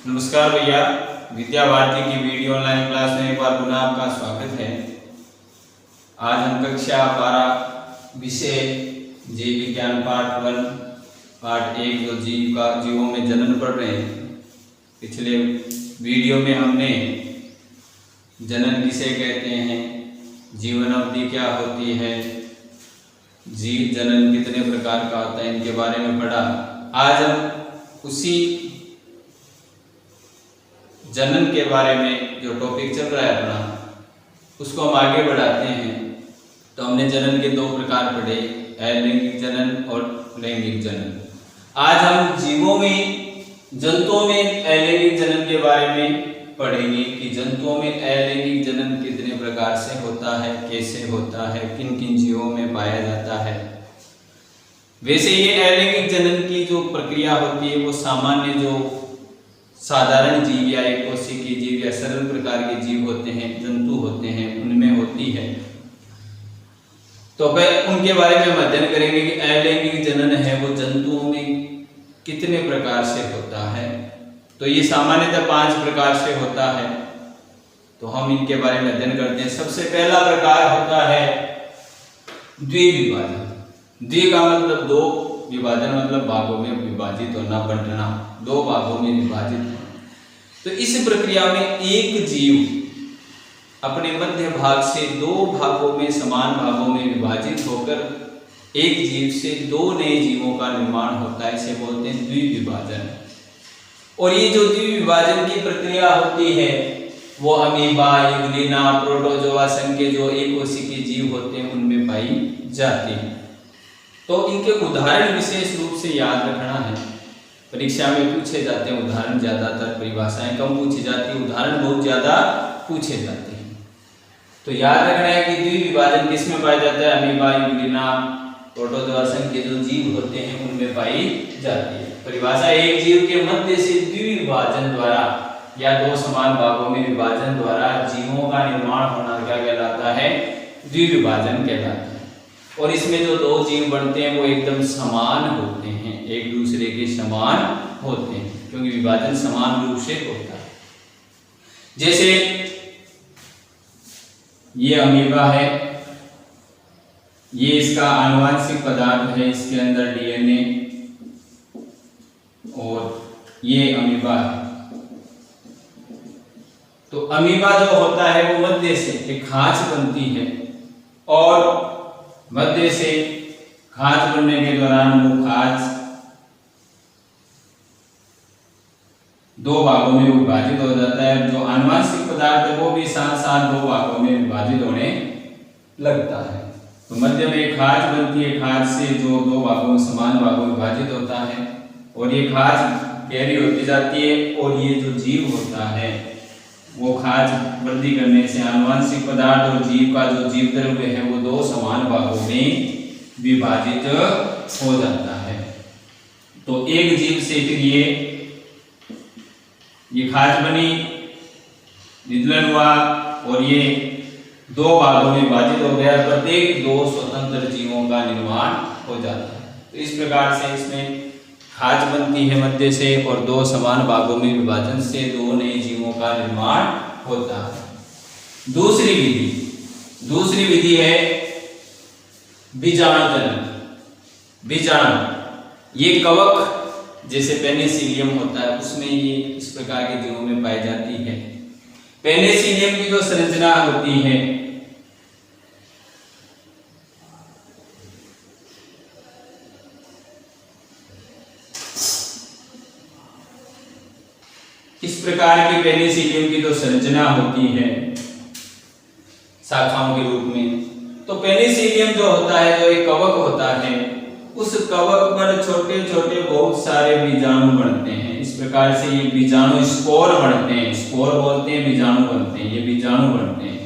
नमस्कार भैया, विद्या भारती की वीडियो ऑनलाइन क्लास में एक बार पुनः आपका स्वागत है। आज हम कक्षा 12 विषय जीव विज्ञान पार्ट 1 पार्ट 1 जो जीवों में जनन पढ़ रहे हैं। पिछले वीडियो में हमने जनन किसे कहते हैं, जीवन अवधि क्या होती है, जीव जनन कितने प्रकार का होता है, इनके बारे में पढ़ा। आज हम उसी जनन के बारे में जो टॉपिक चल रहा है अपना, उसको हम आगे बढ़ाते हैं। तो हमने जनन के दो प्रकार पढ़े, अलैंगिक जनन और लैंगिक जनन। आज हम जीवों में, जंतुओं में अलैंगिक जनन के बारे में पढ़ेंगे कि जंतुओं में अलैंगिक जनन कितने प्रकार से होता है, कैसे होता है, किन किन जीवों में पाया जाता है। वैसे ये अलैंगिक जनन की जो प्रक्रिया होती है वो सामान्य जो साधारण जीव या एक कोशिकीय जीव या सरल प्रकार के जीव होते हैं, जंतु होते हैं, उनमें होती है। तो उनके बारे में हम अध्ययन करेंगे कि अलैंगिक जनन है वो जंतुओं में कितने प्रकार से होता है। तो ये सामान्यतः 5 प्रकार से होता है। तो हम इनके बारे में अध्ययन करते हैं। सबसे पहला प्रकार होता है द्विविभाजन। द्वि का मतलब दो, विभाजन मतलब भागों में विभाजित होना, बंटना, दो भागों में विभाजित होना। तो इस प्रक्रिया में एक जीव अपने मध्य भाग से दो भागों में, समान भागों में विभाजित होकर एक जीव से दो नए जीवों का निर्माण होता है। इसे बोलते हैं द्विविभाजन। और ये जो द्विविभाजन की प्रक्रिया होती है वो अमीबा, यूग्लिना, प्रोटोजोआ संघ के जो एक कोशिकीय जीव होते हैं उनमें पाई जाती है। तो इनके उदाहरण विशेष रूप से याद रखना है। परीक्षा में पूछे जाते हैं उदाहरण, ज्यादातर परिभाषाएं कम पूछी जाती है, उदाहरण बहुत ज्यादा पूछे जाते हैं। तो याद रखना है कि द्विविभाजन किसमें पाया जाता है, अमीबा, यूग्लिना, प्रोटोजोआ संघ के जो जीव होते हैं उनमें पाई जाती है। परिभाषा, एक जीव के मध्य से द्विविभाजन द्वारा या दो समान भागों में विभाजन द्वारा जीवों का निर्माण होना क्या कहलाता है, द्विविभाजन कहलाता है। और इसमें जो दो जीव बनते हैं वो एकदम समान होते हैं, एक दूसरे के समान होते हैं, क्योंकि विभाजन समान रूप से होता है। जैसे ये अमीबा है, ये इसका आनुवंशिक पदार्थ है, इसके अंदर डीएनए, और ये अमीबा है। तो अमीबा जो होता है वो मध्य से एक खांच बनती है, और मध्य से खांच बनने के दौरान वो खांच दो भागों में विभाजित हो जाता है। जो आनुवंशिक पदार्थ है वो भी साथ साथ दो भागों में विभाजित होने लगता है। तो मध्य में एक खांच बनती है, खांच से जो दो भागों में, समान भागों में विभाजित होता है, और ये खांच गहरी होती जाती है। और ये जो जीव होता है वो खांच वृद्धि करने से आनुवंशिक पदार्थ और जीव का जो जीव द्रव्य है वो दो समान भागों में विभाजित हो जाता है। तो एक जीव से फिर ये खांच बनी, विदलन हुआ, और ये दो भागों में विभाजित हो गया। प्रत्येक दो स्वतंत्र जीवों का निर्माण हो जाता है। तो इस प्रकार से इसमें खांच बनती है मध्य से, और दो समान भागों में विभाजन से दो नए जीवों का निर्माण होता है। दूसरी विधि है बीजाणु जनन। बीजाणु ये कवक जैसे पेनिसिलियम होता है उसमें ये इस प्रकार के जीवों में पाई जाती है। पेनिसिलियम की जो संरचना होती है इस प्रकार की पेनिसिलियम की जो संरचना होती है शाखाओं के रूप में, तो पेनिसिलियम जो होता है, जो एक कवक होता है, उस कवक पर छोटे छोटे बहुत सारे बीजाणु बनते हैं। इस प्रकार से ये बीजाणु स्पोर बनते हैं, स्पोर बोलते हैं, बीजाणु बनते हैं, ये बीजाणु बनते हैं।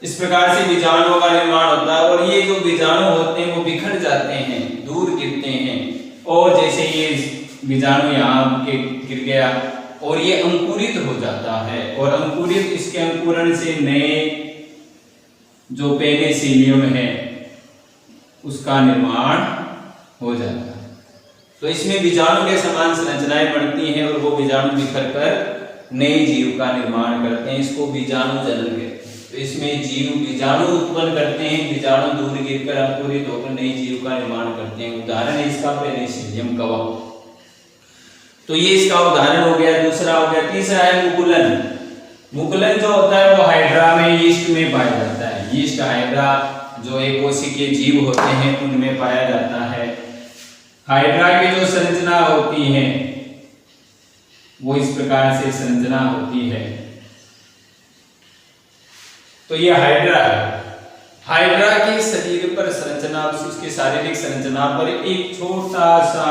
इस प्रकार से बीजाणुओं का निर्माण होता है, और ये जो बीजाणु होते हैं वो बिखर जाते हैं, दूर गिरते हैं। और जैसे ये बीजाणु यहाँ के गिर गया और ये अंकुरित हो जाता है, और अंकुरित, इसके अंकुरण से नए जो पेनिसिलियम है उसका निर्माण हो जाता है। तो इसमें बीजाणु के समान संरचनाएं बनती हैं और वो बीजाणु बिखर कर नए जीव का निर्माण करते हैं, इसको बीजाणु जनन कहते हैं। तो इसमें जीव बीजाणु उत्पन्न करते हैं, बीजाणु दूर गिरकर अंकुरित होकर नए जीव का निर्माण करते हैं। उदाहरण है इसका पेनिसिलियम कवक। तो ये इसका उदाहरण हो गया, दूसरा हो गया। तीसरा है मुकुलन। मुकुलन जो होता है वो हाइड्रा में, यीस्ट में पाया जाता है। यीस्ट हाइड्रा जो एक कोशिकीय जीव होते हैं उनमें पाया जाता है। हाइड्रा की जो संरचना होती है वो इस प्रकार से संरचना होती है। तो ये हाइड्रा है। हाइड्रा के शरीर पर संरचना, उसकी शारीरिक संरचना पर एक छोटा सा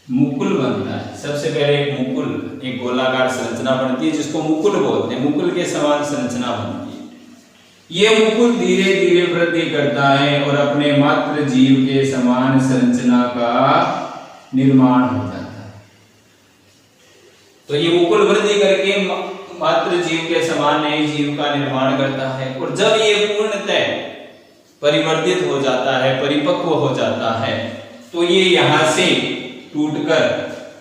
मुकुल बनता है। सबसे पहले एक मुकुल, एक गोलाकार संरचना बनती है जिसको मुकुल बोलते हैं। मुकुल के समान संरचना बनती है। ये मुकुल धीरे धीरे वृद्धि करता है और अपने मातृ जीव के समान संरचना का निर्माण हो जाता है। तो ये मुकुल वृद्धि करके मातृ जीव के समान नए जीव का निर्माण करता है। और जब ये पूर्णतः परिवर्तित हो जाता है, परिपक्व हो जाता है, तो ये यहां से टूटकर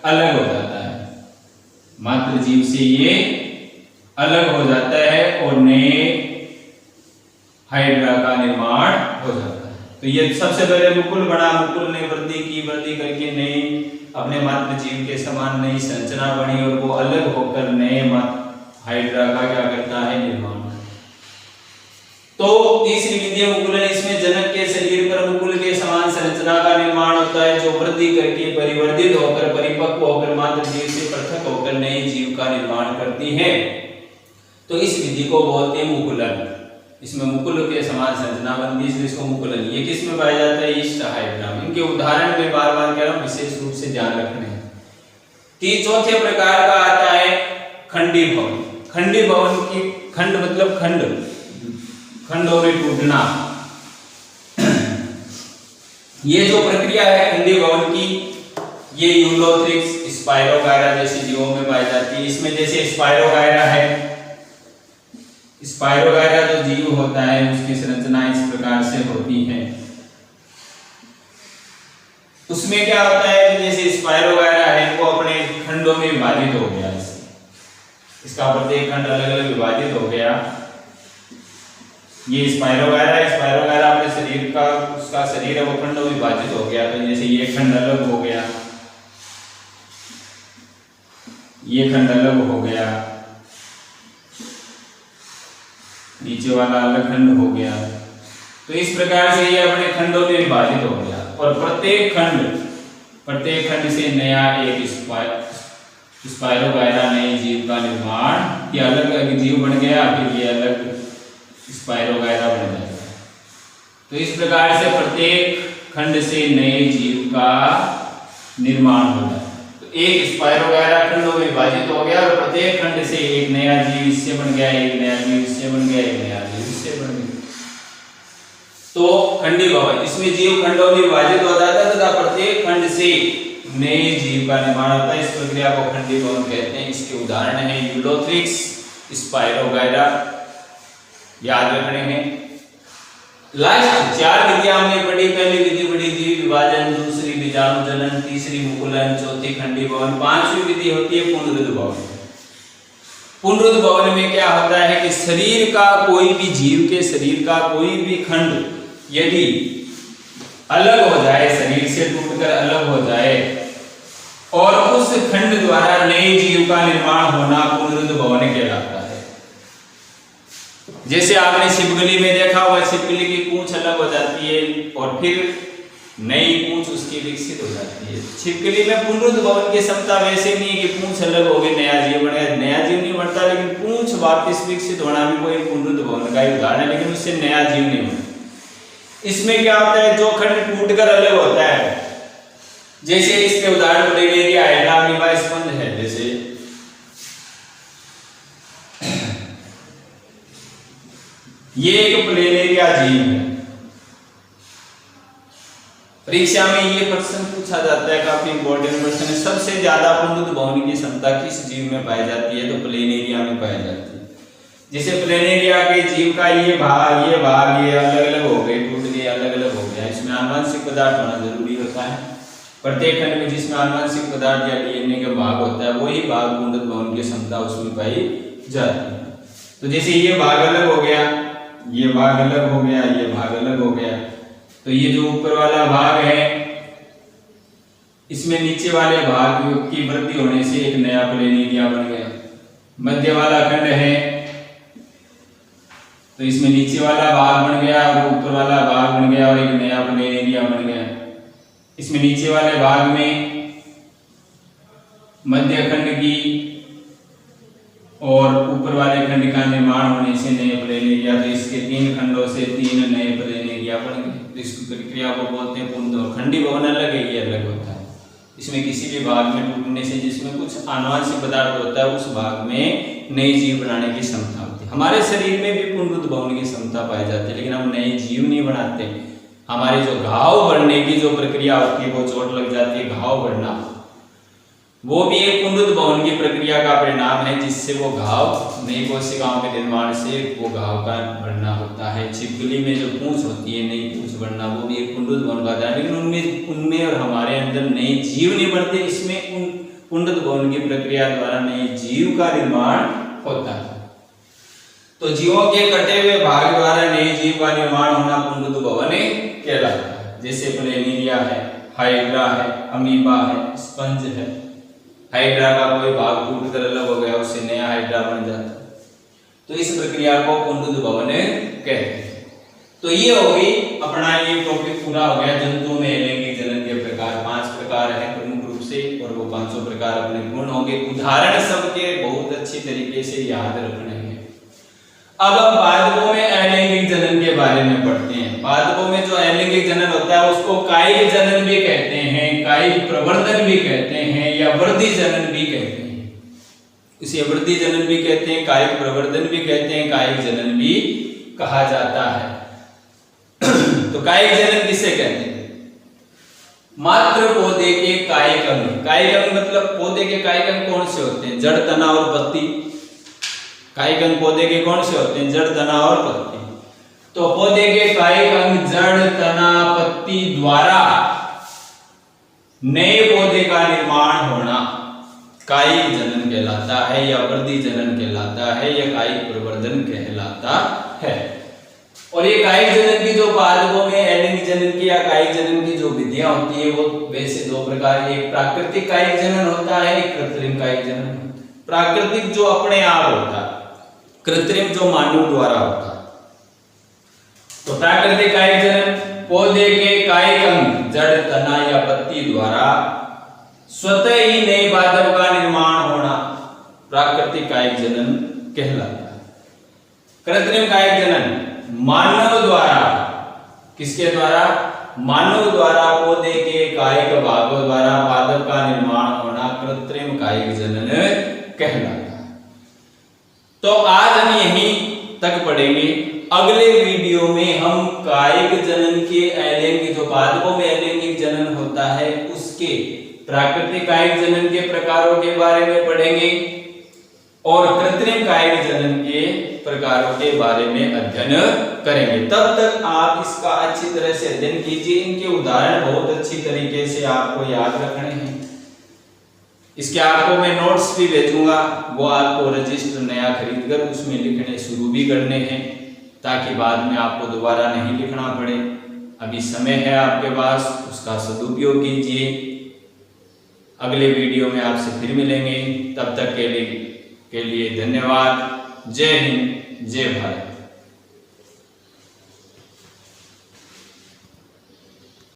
अलग हो जाता है। मातृ जीव से ये अलग हो जाता है और नए हाइड्रा का निर्माण हो जाता है। तो ये सबसे पहले मुकुल बना, मुकुल ने वृद्धि की, वृद्धि करके नए अपने मातृ जीव के समान नई संरचना बनी और वो अलग होकर नए हाइड्रा का क्या करता है, निर्माण। तो तीसरी विधि मुकुलन, इसमें जनक के शरीर पर मुकुल के समान संरचना का निर्माण होता है जो वृद्धि करके परिवर्तित होकर परिपक्व होकर मातृ जीव से पृथक होकर नए जीव का निर्माण करती है। तो इस विधि को बोलते हैं मुकुलन। इसमें मुकुल के समान संरचना बनती है, इसलिए इसको मुकुलन। ये किस में पाया जाता है, यीस्ट हाइड्रा में। इनके उदाहरण में बार बार कह रहा हूं, विशेष रूप से ध्यान रखने हैं। चौथे प्रकार का आता है खंडी भवन। खंडी भवन की, खंड मतलब खंड, खंडों में टूटना। ये जो प्रक्रिया है खंडी भवन की, ये यूलोथ्रिक्स, स्पाइरोगायरा जैसे जीवों में पाई जाती है। इसमें जैसे स्पाइरोगायरा है, स्पाइरोगायरा जो जीव होता है उसकी संरचना इस प्रकार से होती है। उसमें क्या होता है कि जैसे स्पाइरोगायरा है वो अपने खंडों में विभाजित हो गया, इसका प्रत्येक खंड अलग अलग विभाजित हो गया। ये स्पाइरोगायरा अपने शरीर का, उसका शरीर है वो खंडों में विभाजित हो गया। तो जैसे ये खंड अलग हो गया, ये खंड अलग हो गया, नीचे वाला अलग खंड हो गया। तो इस प्रकार से ये अपने खंडों में विभाजित हो गया और प्रत्येक खंड से नया एक स्पाइरोगायरा नए जीव का निर्माण, ये अलग अलग जीव बन गया, फिर ये अलग स्पाइरोगायरा बन जाएगा। तो इस प्रकार से प्रत्येक खंड से नए जीव का निर्माण होता है। तो एक स्पाइरोगायरा खंडों में विभाजित हो गया और प्रत्येक खंड से एक नया जीव इससे बन गया, एक नया जीव इससे बन गया, एक नया जीव इससे बन गया। तो खंडी भवन, इसमें जीव खंडों में विभाजित हो जाता है तथा प्रत्येक खंड से नए जीव का निर्माण होता है। इस प्रक्रिया को खंडी भवन कहते हैं। इसके उदाहरण है यूलोथ्रिक्स, स्पाइरोगायरा, याद रखने हैं। लास्ट 4 विधियां हमने पढ़ी। पहली विधि पढ़ी जीव विभाजन, दूसरी बीजाणु जनन, तीसरी मुकुलन, चौथी खंडी भवन, 5वीं विधि होती है पुनरुद्ध भवन। पुनरुद्ध भवन में क्या होता है कि शरीर का कोई भी जीव के शरीर का कोई भी खंड यदि अलग हो जाए, शरीर से टूटकर अलग हो जाए और उस खंड द्वारा नए जीव का निर्माण होना पुनरुद्ध भवन कहलाता है। जैसे आपने छिपकली में देखा हुआ, छिपकली की पूंछ अलग हो जाती है और फिर नई पूंछ उसकी विकसित हो जाती है। छिपकली में पुनरुद्ध भवन की क्षमता वैसे नहीं है कि पूंछ अलग हो गई नया जीव बन गया, नया जीव नहीं बनता, लेकिन पूंछ वापस विकसित होना भी कोई पुनरुद्ध भवन का उदाहरण है, लेकिन उससे नया जीव नहीं बनता। इसमें क्या होता है, जो खंड टूटकर अलग होता है, जैसे इसके उदाहरण प्लेनेरिया हाइड्रा अमीबा स्पंज है। जैसे ये एक प्लेनेरिया जीव है। परीक्षा में ये प्रश्न पूछा जाता है, काफी इंपॉर्टेंट प्रश्न है। सबसे ज्यादा पुनरुद्ध भवन की क्षमता किस जीव में पाई जाती है, तो प्लेनेरिया में पाई जाती है। जैसे प्लेनेरिया के जीव का ये भाग ये अलग अलग हो गए, टूट गए, अलग अलग हो गया। इसमें आनुवंशिक पदार्थ होना जरूरी होता है, प्रत्येक खंड में जिसमें आनुवंशिक पदार्थ या डीएनए का भाग होता है वही भाग पुंडत भवन की क्षमता उसमें पाई जाती है। तो जैसे ये भाग अलग हो गया, ये भाग अलग हो गया, ये भाग अलग हो गया, तो ये जो ऊपर वाला भाग है इसमें नीचे वाले भाग की वृद्धि होने से एक नया प्लेन एरिया बन गया। मध्य वाला खंड है तो इसमें नीचे वाला भाग बन गया और ऊपर वाला भाग बन गया और एक नया प्लेन एरिया बन गया। इसमें नीचे वाले भाग में मध्य खंड की और ऊपर वाले खंड का निर्माण होने से नए प्लेन एरिया, तो इसके 3 खंडों से 3 नए प्लेन एरिया बन गए। तो इस प्रक्रिया को बोलते हैं पुंड। और खंडी भवन अलग है, ये अलग होता है। इसमें किसी भी भाग में टूटने से जिसमें कुछ आनुवंशिक पदार्थ होता है उस भाग में नई जीव बनाने की क्षमता होती है। हमारे शरीर में भी पुनरुद्ध भवन की क्षमता पाई जाती है, लेकिन हम नए जीव नहीं बनाते। हमारे जो घाव बढ़ने की जो प्रक्रिया होती है, वो चोट लग जाती है, घाव बढ़ना, वो भी एक पुनरुद्ध भवन की प्रक्रिया का परिणाम है, जिससे वो घाव नई कोशिकाओं के निर्माण से वो घाव का बढ़ना होता है। छिपकली में जो पूंछ होती है, नई पूंछ बढ़ना, वो भी एक पुनरुद्ध भवन का है, लेकिन उनमें और हमारे अंदर नए जीव नहीं बढ़ते। इसमें पुनरुद्ध भवन की प्रक्रिया द्वारा नए जीव का निर्माण होता है। तो जीवों के कटे हुए भाग द्वारा नए जीव का निर्माण होना पुनरुद्ध भवन कहलाता है। जैसे प्लेनेरिया है, हाइड्रा है, अमीबा है, स्पंज है। हाइड्रा का कोई भाग टूट कर अलग हो गया, उससे नया हाइड्रा बन जाता है। तो इस प्रक्रिया को पुनरुद्ध भवन कहते हैं। तो ये हो गई अपना ये टॉपिक पूरा हो गया। जंतुओं में लैंगिक जनन के प्रकार 5 प्रकार हैं प्रमुख रूप से, और वो 500 प्रकार अपने पूर्ण होंगे। उदाहरण सबके बहुत अच्छी तरीके से याद रखने हैं। अब हम पादपों में अलैंगिक जनन के बारे में पढ़ते हैं। पादपों में जो अलैंगिक जनन होता है उसको कायिक जनन भी कहते हैं, कायिक प्रवर्धन भी कहते हैं, या वृद्धि जनन भी कहते हैं। इसे वृद्धि जनन भी कहते हैं, कायिक प्रवर्धन भी कहते हैं, कायिक जनन भी कहा जाता है। तो कायिक जनन किसे कहते हैं? मात्र पौधे के कायिक अंग। कायिक अंग मतलब पौधे के कायिक अंग कौन से होते हैं? जड़, तना और पत्ती। कायिक अंग पौधे के कौन से होते हैं? जड़, तना और पत्ती। तो पौधे के कायिक अंग जड़, तना, पत्ती द्वारा नए पौधे का निर्माण होना कायिक जनन कहलाता है, या वृद्धि जनन कहलाता है, या कायिक प्रवर्धन कहलाता है। और ये कायिक जनन की जो पादपों में अलैंगिक जनन की या कायिक जनन की जो विधियां होती है वो वैसे 2 प्रकार, एक प्राकृतिक कायिक जनन होता है, एक कृत्रिम कायिक जनन होता है। प्राकृतिक जो अपने आप होता है, कृत्रिम जो मानव द्वारा होता है। तो प्राकृतिक कायिक जनन पौधे के कायिक अंग जड़, तना या पत्ती द्वारा स्वतः ही नए पादप का निर्माण होना प्राकृतिक कायिक जनन कहलाता है। कृत्रिम कायिक जनन मानव द्वारा, किसके द्वारा? मानव द्वारा पौधे के कायिक भागों द्वारा पादप का निर्माण होना कृत्रिम कायिक जनन कहलाता है। तो आज हम यहीं तक पढ़ेंगे। अगले वीडियो में हम कायिक जनन के अलैंगिक, जो पादपों में अलैंगिक जनन होता है, उसके प्राकृतिक कायिक जनन के प्रकारों के बारे में पढ़ेंगे और कृत्रिम कायिक जनन के प्रकारों के बारे में अध्ययन करेंगे। तब तक आप इसका अच्छी तरह से अध्ययन कीजिए। इनके उदाहरण बहुत अच्छी तरीके से आपको याद रखने हैं। इसके आपको मैं नोट्स भी भेजूंगा, वो आपको रजिस्टर नया खरीदकर उसमें लिखने शुरू भी करने हैं, ताकि बाद में आपको दोबारा नहीं लिखना पड़े। अभी समय है आपके पास, उसका सदुपयोग कीजिए। अगले वीडियो में आपसे फिर मिलेंगे। तब तक के लिए धन्यवाद। जय हिंद, जय भारत।